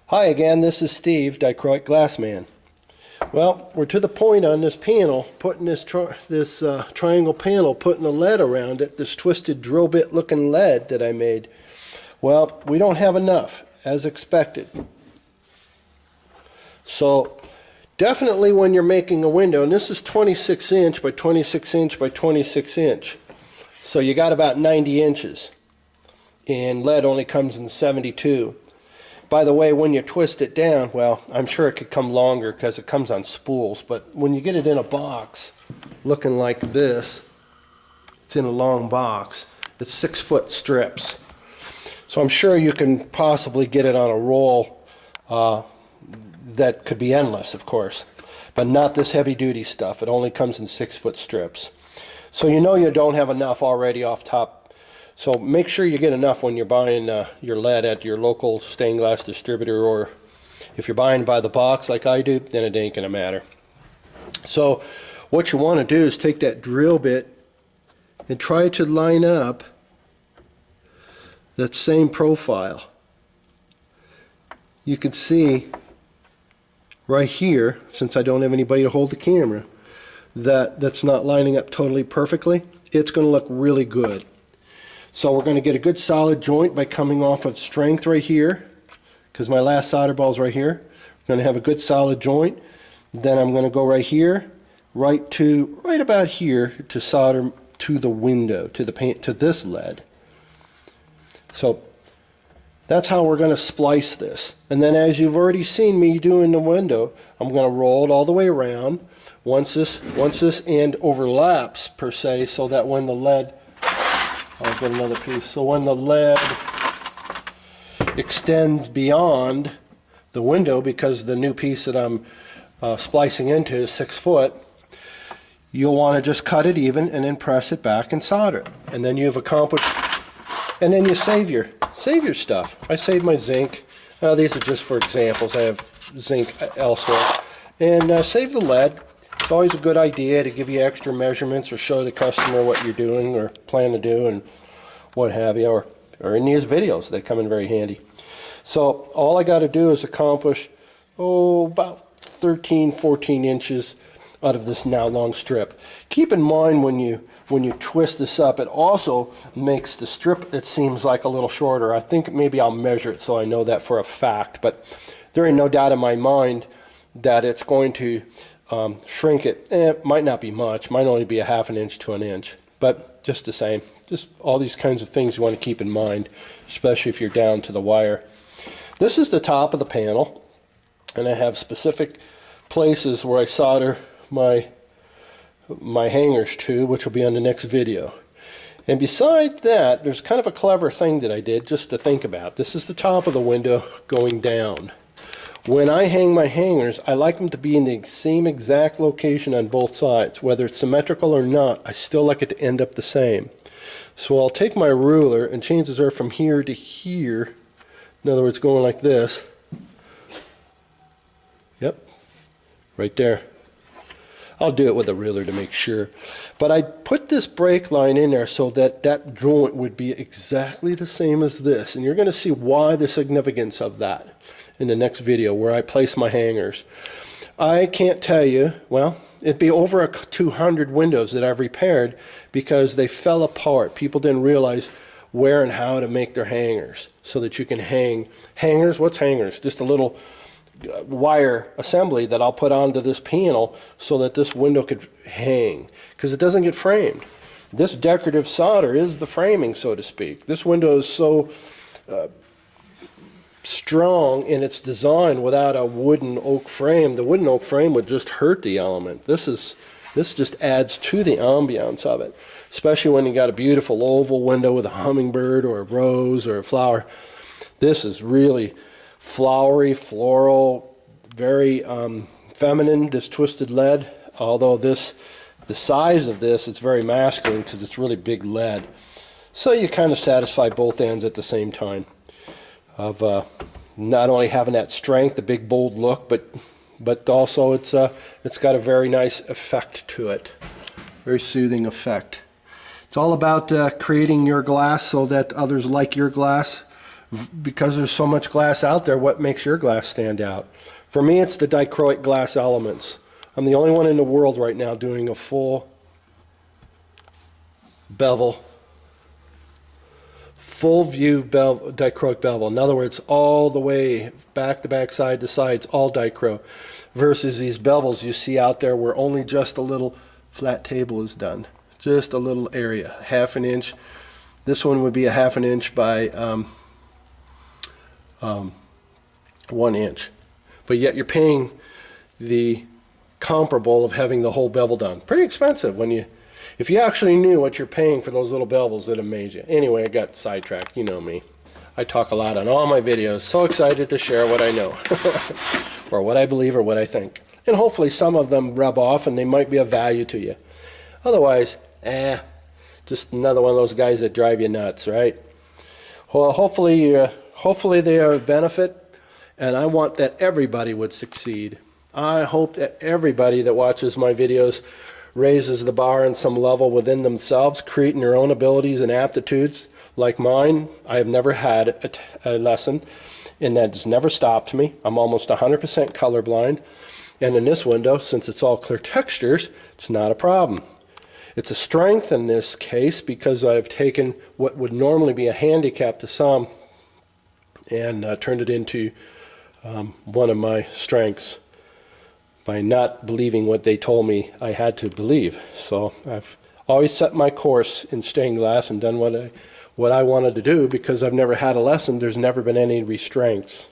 Hi again, this is Steve, Dichroic Glassman. Well, we're to the point on this panel, putting this triangle panel, putting a lead around it, this twisted drill bit looking lead that I made. Well, we don't have enough, as expected. So, definitely when you're making a window, and this is 26 inch by 26 inch by 26 inch. So you got about 90 inches. And lead only comes in 72. By the way, when you twist it down, well, I'm sure it could come longer because it comes on spools, but when you get it in a box looking like this, it's in a long box, it's 6-foot strips. So I'm sure you can possibly get it on a roll that could be endless, of course, but not this heavy-duty stuff. It only comes in 6-foot strips. So you know you don't have enough already off top. So make sure you get enough when you're buying your lead at your local stained glass distributor, or if you're buying by the box like I do, then it ain't gonna matter. So what you want to do is take that drill bit and try to line up that same profile. You can see right here, since I don't have anybody to hold the camera, that's not lining up totally perfectly. It's going to look really good. So we're going to get a good solid joint by coming off of strength right here, because my last solder ball is right here. We're going to have a good solid joint. Then I'm going to go right here, right about here, to solder to the window, to the paint, to this lead. So that's how we're going to splice this. And then, as you've already seen me do in the window, I'm going to roll it all the way around. Once this end overlaps per se, so that when the lead, I'll get another piece. So when the lead extends beyond the window, because the new piece that I'm splicing into is 6 foot, you'll want to just cut it even and then press it back and solder it. And then you've accomplished, and then you save your stuff. I save my zinc. These are just for examples. I have zinc elsewhere. And save the lead. It's always a good idea to give you extra measurements or show the customer what you're doing or plan to do and what have you, or in these videos they come in very handy. So all I got to do is accomplish about 13-14 inches out of this now long strip. Keep in mind when you twist this up, it also makes the strip, it seems like, a little shorter. I think maybe I'll measure it so I know that for a fact, but there ain't no doubt in my mind that it's going to shrink it. It might not be much, might only be a 1/2 inch to 1 inch, but just the same. Just all these kinds of things you want to keep in mind, especially if you're down to the wire. This is the top of the panel, and I have specific places where I solder my hangers to, which will be on the next video. And besides that, there's kind of a clever thing that I did just to think about. This is the top of the window going down. When I hang my hangers, I like them to be in the same exact location on both sides. Whether it's symmetrical or not, I still like it to end up the same. So I'll take my ruler, and chances are from here to here, in other words going like this, yep, right there. I'll do it with a ruler to make sure. But I put this break line in there so that that joint would be exactly the same as this. And you're going to see why the significance of that in the next video, where I place my hangers. I can't tell you, well, it'd be over 200 windows that I've repaired because they fell apart. People didn't realize where and how to make their hangers so that you can hang. Hangers, what's hangers? Just a little wire assembly that I'll put onto this panel so that this window could hang, because it doesn't get framed. This decorative solder is the framing, so to speak. This window is so strong in its design without a wooden oak frame. The wooden oak frame would just hurt the element. This just adds to the ambiance of it, especially when you got a beautiful oval window with a hummingbird or a rose or a flower. This is really flowery, floral, very feminine, this twisted lead. Although the size of this, it's very masculine because it's really big lead. So you kind of satisfy both ends at the same time of not only having that strength, the big bold look, but also it's got a very nice effect to it, very soothing effect. It's all about creating your glass so that others like your glass because there's so much glass out there, what makes your glass stand out? For me, it's the dichroic glass elements. I'm the only one in the world right now doing a full bevel, full view dichroic bevel. In other words, all the way back to back, side to sides, all dichro, versus these bevels you see out there where only just a little flat table is done. Just a little area, 1/2 an inch. This one would be a 1/2 an inch by 1 inch. But yet you're paying the comparable of having the whole bevel done. Pretty expensive when you, if you actually knew what you're paying for those little bevels, it'd amaze you. Anyway, I got sidetracked. You know me. I talk a lot on all my videos. So excited to share what I know, or what I believe, or what I think. And hopefully some of them rub off and they might be of value to you. Otherwise, just another one of those guys that drive you nuts, right? Well, hopefully they are of benefit, and I want that everybody would succeed. I hope that everybody that watches my videos raises the bar on some level within themselves, creating their own abilities and aptitudes. Like mine, I have never had a lesson, and that has never stopped me. I'm almost 100% colorblind, and in this window, since it's all clear textures, it's not a problem. It's a strength in this case because I've taken what would normally be a handicap to some and turned it into one of my strengths by not believing what they told me I had to believe. So I've always set my course in stained glass and done what I wanted to do because I've never had a lesson. There's never been any restraints.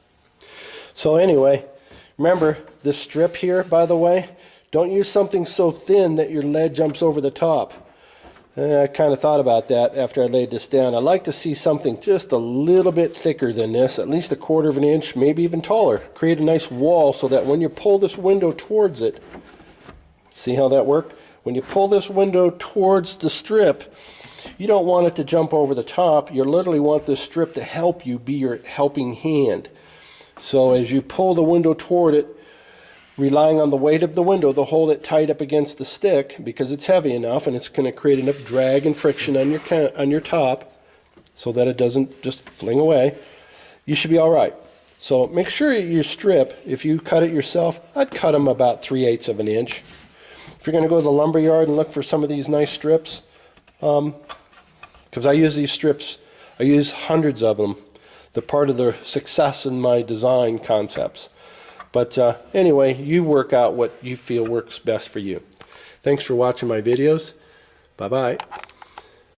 So anyway, remember this strip here, by the way, don't use something so thin that your lead jumps over the top. I kind of thought about that after I laid this down. I'd like to see something just a little bit thicker than this, at least 1/4 of an inch, maybe even taller. Create a nice wall so that when you pull this window towards it, see how that worked? When you pull this window towards the strip, you don't want it to jump over the top. You literally want this strip to help you, be your helping hand. So as you pull the window toward it, relying on the weight of the window to hold it tight up against the stick because it's heavy enough and it's going to create enough drag and friction on your top so that it doesn't just fling away, you should be all right. So make sure your strip, if you cut it yourself, I'd cut them about 3/8 of an inch. If you're going to go to the lumber yard and look for some of these nice strips, because I use these strips, I use hundreds of them. They're part of the success in my design concepts. But anyway, you work out what you feel works best for you. Thanks for watching my videos. Bye-bye.